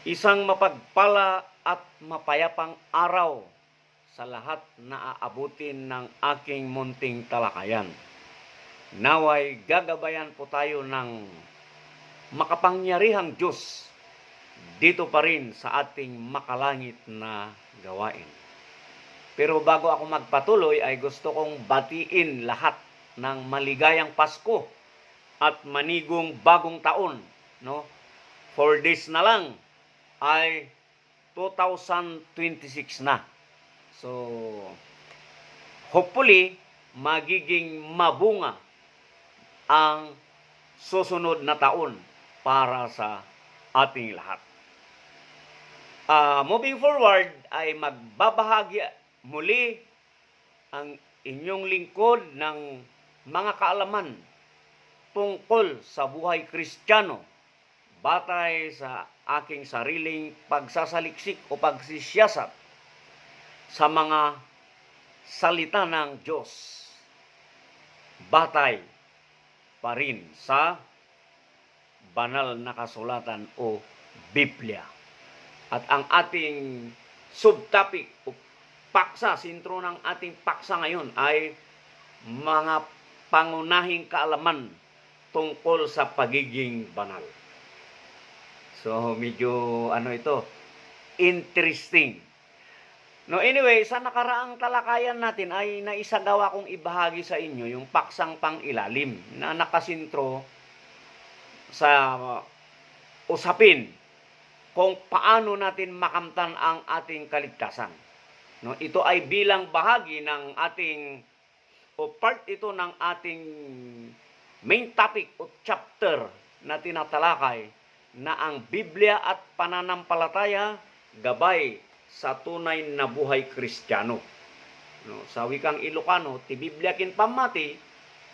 Isang mapagpala at mapayapang araw sa lahat na aabutin ng aking munting talakayan. Naway gagabayan po tayo ng makapangyarihang Diyos dito pa rin sa ating makalangit na gawain. Pero bago ako magpatuloy ay gusto kong batiin lahat ng maligayang Pasko at manigong bagong taon, no? 4 days na lang ay 2026 na. So, hopefully, magiging mabunga ang susunod na taon para sa ating lahat. Moving forward, ay magbabahagi muli ang inyong lingkod ng mga kaalaman tungkol sa buhay Kristiyano batay sa aking sariling pagsasaliksik o pagsisiyasat sa mga salita ng Diyos. Batay pa rin sa banal na kasulatan o Biblia. At ang ating subtopic o paksa, sintro ng ating paksa ngayon ay mga pangunahing kaalaman tungkol sa pagiging banal. So, medyo interesting. No, anyway, sa nakaraang talakayan natin ay naisagawa kong ibahagi sa inyo yung paksang pang-ilalim na nakasintro sa usapin kung paano natin makamtan ang ating kaligtasan. No, ito ay bilang bahagi ng ating o part ito ng ating main topic o chapter na tinatalakay na ang Biblia at pananampalataya gabay sa tunay na buhay Kristiyano. No, sa wikang Ilocano, ti Biblia kin pamati,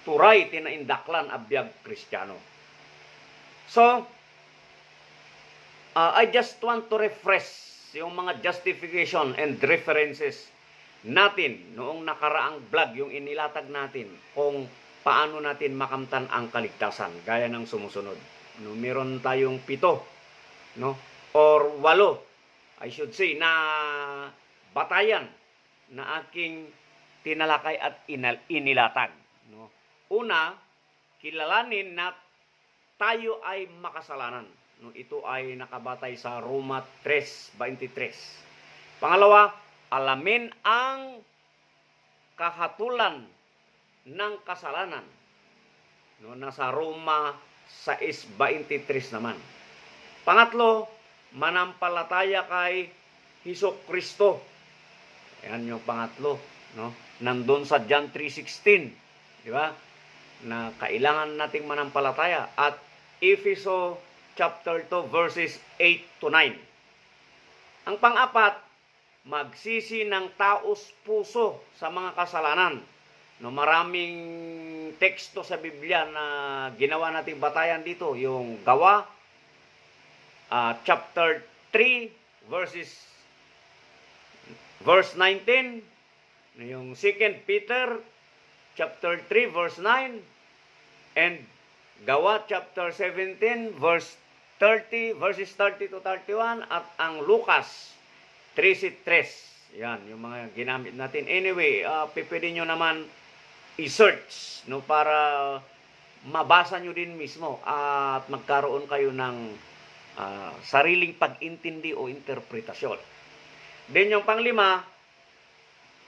turay tinaindaklan abiyag Kristiyano. So, I just want to refresh yung mga justification and references natin noong nakaraang vlog, yung inilatag natin kung paano natin makamtan ang kaligtasan, gaya ng sumusunod. No, meron tayong 7, no, or 8, I should say, na batayan na aking tinalakay at inilatag. No. Una, kilalanin na tayo ay makasalanan. No, ito ay nakabatay sa Roma 3:23. Pangalawa, alamin ang kahatulan ng kasalanan. No, nasa Roma 6:23 naman. Pangatlo, manampalataya kay Hesukristo. Yan yung pangatlo, no? Nandun sa John 3:16, di ba? Na kailangan nating manampalataya, at Efeso chapter 2 verses 8 to 9. Ang pang-apat, magsisi ng taos puso sa mga kasalanan. No, maraming teksto sa Biblia na ginawa nating batayan dito, yung Gawa chapter 3 verse 19, yung 2 Peter chapter 3 verse 9, and Gawa chapter 17 verses 30 to 31, at ang Lucas 3:3. Yan, yung mga ginamit natin. Anyway, pwede nyo naman i-search, no, para mabasa nyo din mismo at magkaroon kayo ng sariling pag-intindi o interpretasyon. Then yung panglima,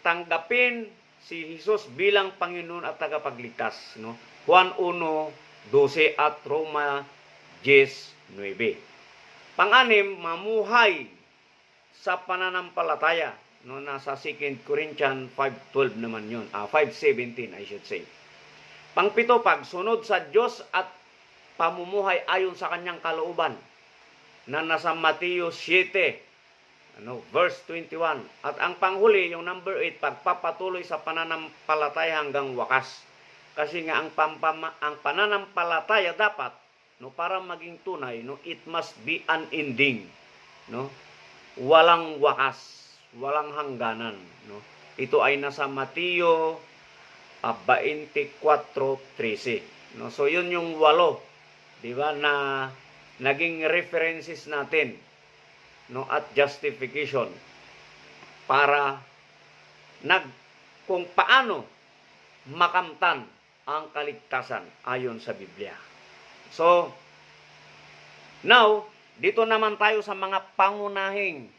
tanggapin si Jesus bilang Panginoon at tagapagligtas, no? Juan 1:12 at Roma 10:9. Pang-anim, mamuhay sa pananampalataya, no, nasa 2 Corinthians 5:12 naman yun, 5:17 I should say. Pang-pito, pagsunod sa Diyos at pamumuhay ayon sa kanyang kalooban, na nasa Mateo 7 verse 21. At ang panghuli, yung number 8, pagpapatuloy sa pananampalataya hanggang wakas. Kasi nga ang pananampalataya dapat, no, para maging tunay, no, it must be unending, no? Walang wakas, walang hangganan, no? Ito ay nasa Mateo 24:13. No? So yun yung 8, di ba, na naging references natin no, at justification para kung paano makamtan ang kaligtasan ayon sa Biblia. So, now, dito naman tayo sa mga pangunahing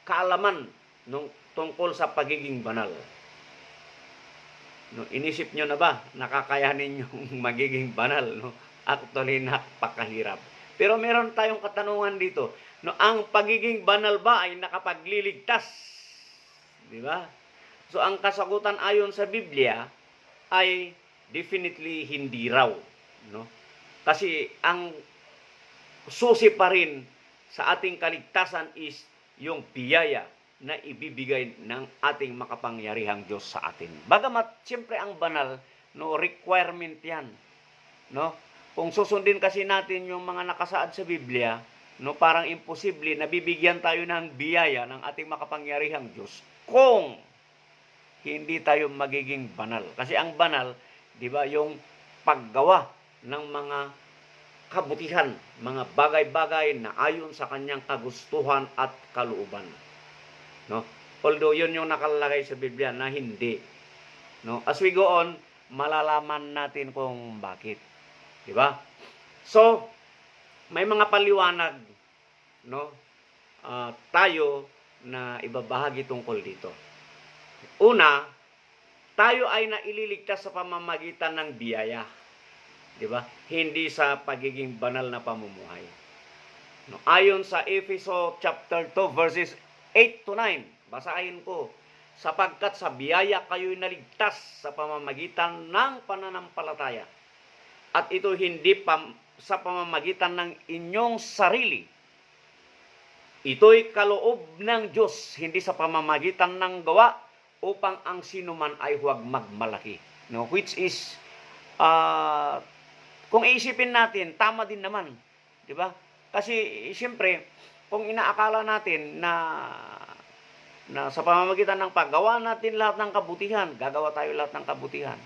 kaalaman tungkol sa pagiging banal. No, inisip nyo na ba, nakakayanin yung magiging banal? No? Actually, napakahirap. Pero meron tayong katanungan dito. No, ang pagiging banal ba ay nakapagliligtas? Di ba? So, ang kasagutan ayon sa Biblia ay definitely hindi raw. No? Kasi ang susi pa rin sa ating kaligtasan is yung biyaya na ibibigay ng ating makapangyarihang Diyos sa atin. Bagamat, siyempre ang banal, no, requirement yan. No? Kung susundin kasi natin yung mga nakasaad sa Biblia, no, parang imposible na bibigyan tayo ng biyaya ng ating makapangyarihang Diyos kung hindi tayo magiging banal. Kasi ang banal, di ba, yung paggawa ng mga kabutihan, mga bagay-bagay na ayon sa kanyang kagustuhan at kalooban. No? Although yun yung nakalagay sa Biblia na hindi. No? As we go on, malalaman natin kung bakit. Di ba? So, may mga paliwanag, no, tayo na ibabahagi tungkol dito. Una, tayo ay naililigtas sa pamamagitan ng biyaya. Di ba? Hindi sa pagiging banal na pamumuhay. No, ayon sa Efeso chapter 2 verses 8 to 9, basahin ko, sapagkat sa biyaya kayo'y naligtas sa pamamagitan ng pananampalataya. At ito hindi sa pamamagitan ng inyong sarili. Ito'y kaloob ng Diyos, hindi sa pamamagitan ng gawa, upang ang sinuman ay huwag magmalaki. No, which is, kung iisipin natin, tama din naman. Di ba? Kasi, siyempre, kung inaakala natin na sa pamamagitan ng paggawa natin lahat ng kabutihan, gagawa tayo lahat ng kabutihan.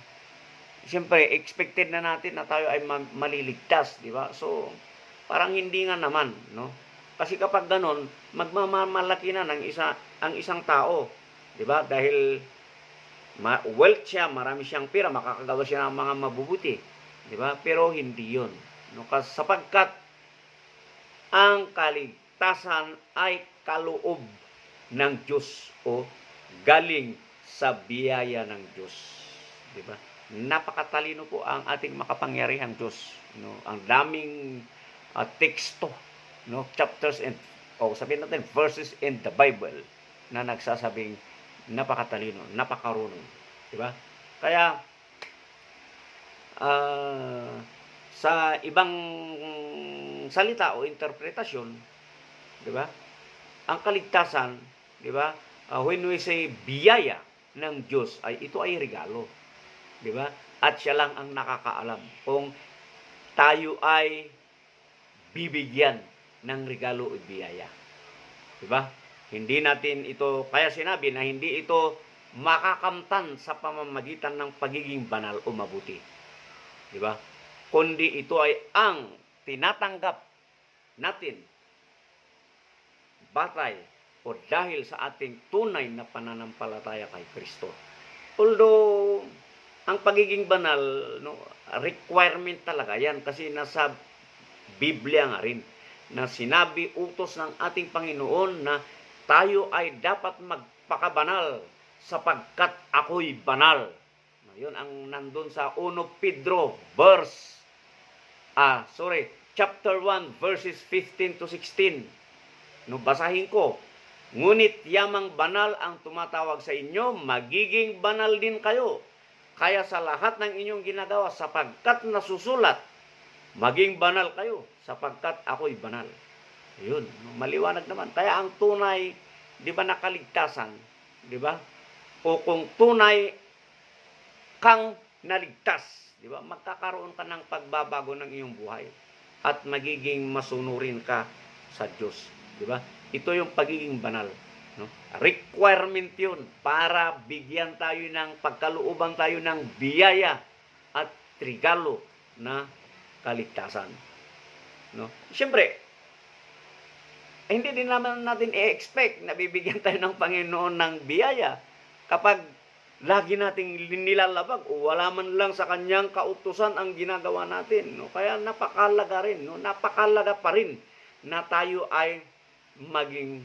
Siyempre, expected na natin na tayo ay maliligtas, di ba? So, parang hindi nga naman, no? Kasi kapag ganon, magmamalaki na ang isang tao, di ba? Dahil wealth siya, marami siyang pera, makakagawa siya ng mga mabubuti, di ba? Pero hindi 'yon, no? Sapagkat ang kaligtasan ay kaloob ng Diyos o galing sa biyaya ng Diyos, di ba? Napakatalino po ang ating makapangyarihang Diyos, no? Ang daming teksto, no, chapters and sabihin natin verses in the Bible na nagsasabing napakatalino, napakarunong, di ba? Kaya sa ibang salita o interpretasyon, di ba? Ang kaligtasan, di ba? When we say biyaya ng Diyos, ito ay regalo, di ba? At siya lang ang nakakaalam kung tayo ay bibigyan ng regalo o biyaya. Di ba? Hindi natin ito, kaya sinabi na hindi ito makakamtan sa pamamagitan ng pagiging banal o mabuti. Di ba? Kundi ito ay ang tinatanggap natin batay o dahil sa ating tunay na pananampalataya kay Kristo. Although, ang pagiging banal, no, requirement talaga yan kasi nasa Biblia nga rin na sinabi, utos ng ating Panginoon na tayo ay dapat magpakabanal sapagkat ako'y banal. Yun ang nandun sa 1 Pedro chapter 1 verses 15 to 16. No, basahin ko. Ngunit yamang banal ang tumatawag sa inyo, magiging banal din kayo. Kaya sa lahat ng inyong ginagawa, sapagkat nasusulat, maging banal kayo, sapagkat ako'y banal. Yun, maliwanag naman. Kaya ang tunay, di ba, nakaligtasan, di ba? O kung tunay kang naligtas, di ba, magkakaroon ka ng pagbabago ng iyong buhay at magiging masunurin ka sa Diyos, di ba? Ito yung pagiging banal, no? Requirement 'yun para bigyan tayo ng pagkalooban tayo ng biyaya at regalo na kaligtasan, no? Siyempre, hindi din naman natin i-expect na bibigyan tayo ng Panginoon ng biyaya kapag lagi nating nilalabag o wala man lang sa kanyang kautusan ang ginagawa natin. No? Kaya napakalaga rin, no? Napakalaga pa rin na tayo ay maging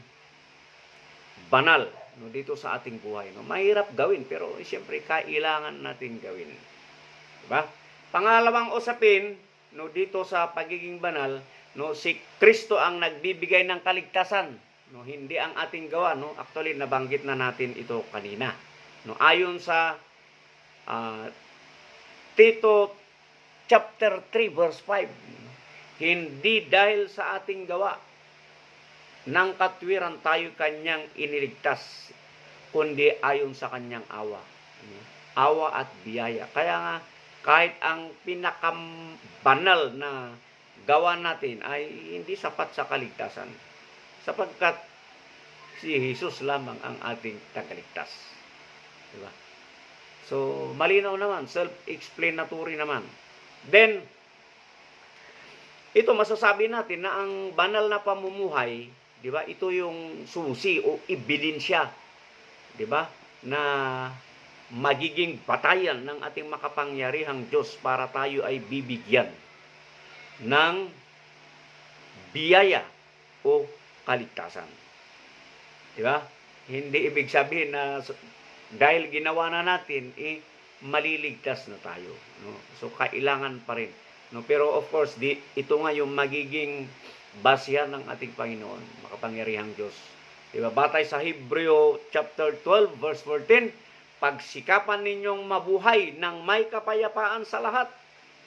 banal, no? Dito sa ating buhay. No? Mahirap gawin pero siyempre kailangan natin gawin. Diba? Pangalawang usapin, no, dito sa pagiging banal, no, si Kristo ang nagbibigay ng kaligtasan, no, hindi ang ating gawa, no. Actually nabanggit na natin ito kanina, no. Ayon sa Tito chapter 3 verse 5, hindi dahil sa ating gawa ng katwiran tayo kanyang iniligtas, kundi ayon sa kanyang awa, no? Awa at biyaya. Kaya nga kahit ang pinakabanal na gawa natin ay hindi sapat sa kaligtasan. Sapagkat si Jesus lamang ang ating tagaligtas. Diba? So, malinaw naman, self-explanatory naman. Then, ito masasabi natin na ang banal na pamumuhay, di ba? Ito yung susi o ebidensya, di ba? Na magiging batayan ng ating makapangyarihang Diyos para tayo ay bibigyan ng biyaya o kaligtasan. Di ba? Hindi ibig sabihin na dahil ginawa na natin, maliligtas na tayo. No? So, kailangan pa rin. No? Pero of course, ito nga yung magiging basihan ng ating Panginoon, makapangyarihang Diyos. Di ba? Batay sa Hebreo chapter 12, verse 14, pagsikapan ninyong mabuhay ng may kapayapaan sa lahat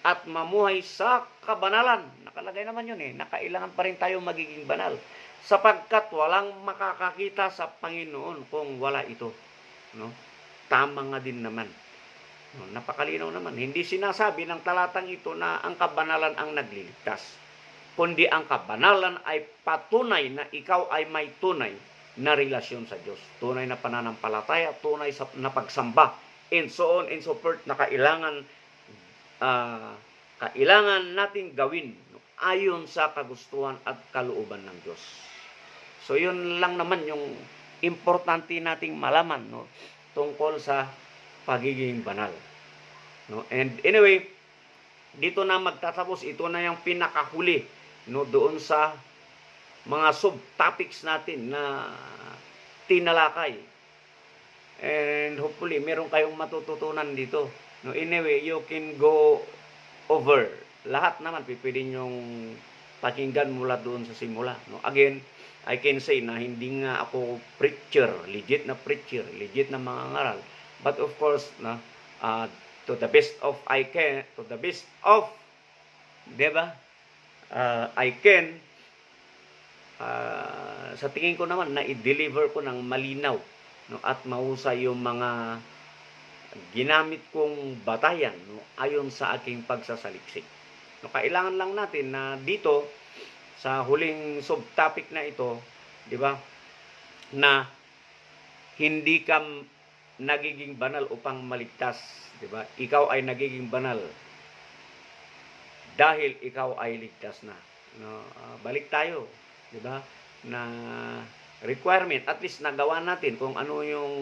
at mamuhay sa kabanalan. Nakalagay naman yun Nakailangan pa rin tayo magiging banal. Sapagkat walang makakakita sa Panginoon kung wala ito. No? Tama nga din naman. No? Napakalinaw naman. Hindi sinasabi ng talatang ito na ang kabanalan ang nagliligtas. Kundi ang kabanalan ay patunay na ikaw ay may tunay na relasyon sa Diyos. Tunay na pananampalataya, tunay na pagsamba, and so on and so forth, na kailangan nating gawin, no, ayon sa kagustuhan at kalooban ng Diyos. So, yun lang naman yung importante nating malaman, no, tungkol sa pagiging banal. No? And anyway, dito na magtatapos. Ito na yung pinakahuli, no, doon sa mga subtopics natin na tinalakay. And hopefully, meron kayong matututunan dito. No, anyway, you can go over. Lahat naman, pwede nyong pakinggan mula doon sa simula. No? Again, I can say na hindi nga ako preacher, legit na mangangaral. But of course, to the best of, diba? I can, sa tingin ko naman na i-deliver ko ng malinaw, no, at mahusay yung mga ginamit kong batayan, no, ayon sa aking pagsasaliksik. No, kailangan lang natin na dito sa huling subtopic na ito, di ba, na hindi ka nagiging banal upang maligtas, di ba? Ikaw ay nagiging banal dahil ikaw ay ligtas na. No, balik tayo, di ba? Na requirement, at least nagawa natin kung ano yung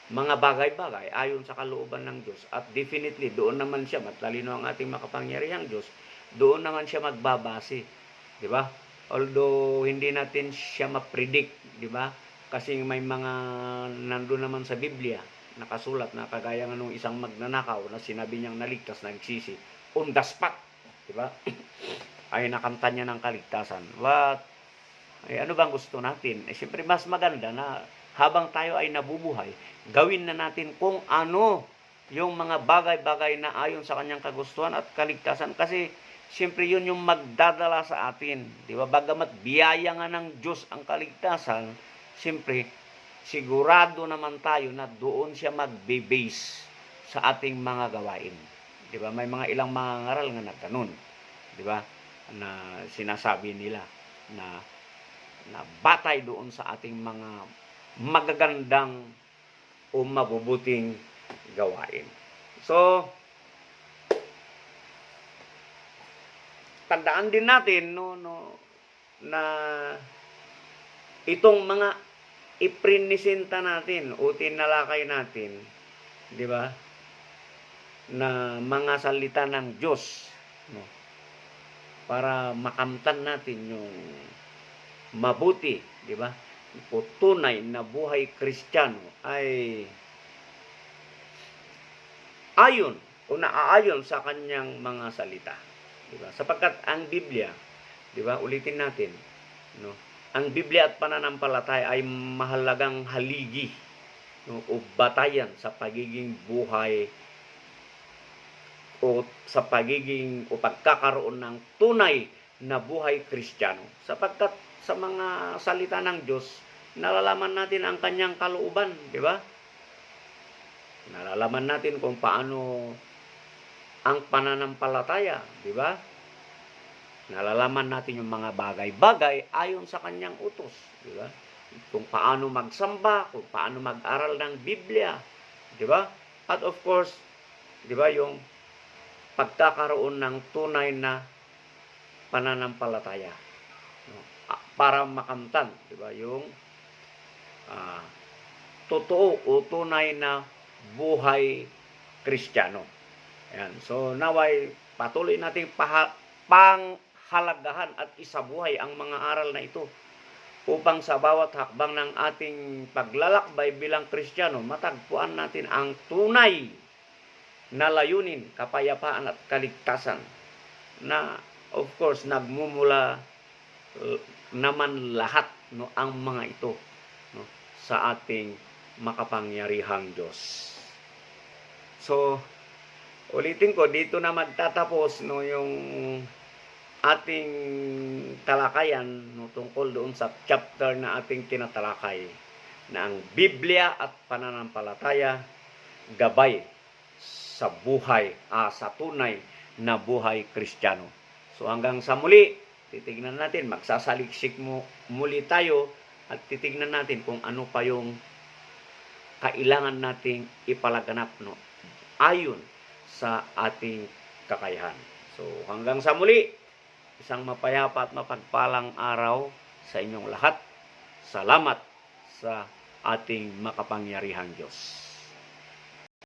mga bagay-bagay ayon sa kalooban ng Diyos. At definitely, doon naman siya, matalino ang ating makapangyarihang Diyos, doon naman siya magbabase. Di ba? Although, hindi natin siya ma-predict, di ba? Kasi may mga nandun naman sa Biblia, nakasulat na kagaya ng isang magnanakaw na sinabi niyang naligtas na nagsisi on the spot. Di ba? Ay nakanta niya ng kaligtasan. But, ano bang gusto natin? Siyempre, mas maganda na habang tayo ay nabubuhay, gawin na natin kung ano yung mga bagay-bagay na ayon sa kanyang kagustuhan at kaligtasan. Kasi, siyempre, yun yung magdadala sa atin. Di ba? Bagamat biyaya nga ng Diyos ang kaligtasan, siyempre, sigurado naman tayo na doon siya magbe-base sa ating mga gawain. Di ba? May mga ilang mga ngaral nga na ganun. Di ba? Na sinasabi nila na batay doon sa ating mga magagandang o mabubuting gawain. So, tandaan din natin, no, na itong mga iprinisenta natin o tinalakay natin, di ba? Na mga salita ng Diyos, no? Para makamtan natin yung mabuti, di ba? O tunay na buhay Kristiyano ay ayon o naaayon sa kanyang mga salita, di ba? Sapagkat ang Biblia, di ba? Ulitin natin, no? Ang Biblia at pananampalataya ay mahalagang haligi, no? O batayan sa pagiging buhay o sa pagiging o pagkakaroon ng tunay na buhay Kristiyano. Sapagkat sa mga salita ng Diyos, nalalaman natin ang kanyang kalooban, di ba? Nalalaman natin kung paano ang pananampalataya, di ba? Nalalaman natin yung mga bagay-bagay ayon sa kanyang utos, di ba? Kung paano magsamba, kung paano mag-aral ng Biblia, di ba? At of course, di ba, yung pagkakaroon ng tunay na pananampalataya, no? Para makamtan, di ba, yung totoo o tunay na buhay Kristiyano. Ayan. So, naway patuloy nating panghalagahan at isabuhay ang mga aral na ito upang sa bawat hakbang ng ating paglalakbay bilang Kristiyano, matagpuan natin ang tunay na layunin, kapayapaan at kaligtasan na of course nagmumula naman lahat, no, ang mga ito, no, sa ating makapangyarihang Diyos. So, ulitin ko, dito na magtatapos, no, yung ating talakayan, no, tungkol doon sa chapter na ating tinatalakay na ang Biblia at pananampalataya, gabay sa buhay, sa tunay na buhay Kristiyano. So hanggang sa muli, titignan natin, magsasaliksik muli tayo at titignan natin kung ano pa yung kailangan nating ipalaganap, no, ayon sa ating kakayahan. So hanggang sa muli, isang mapayapa at mapagpalang araw sa inyong lahat. Salamat sa ating makapangyarihang Diyos.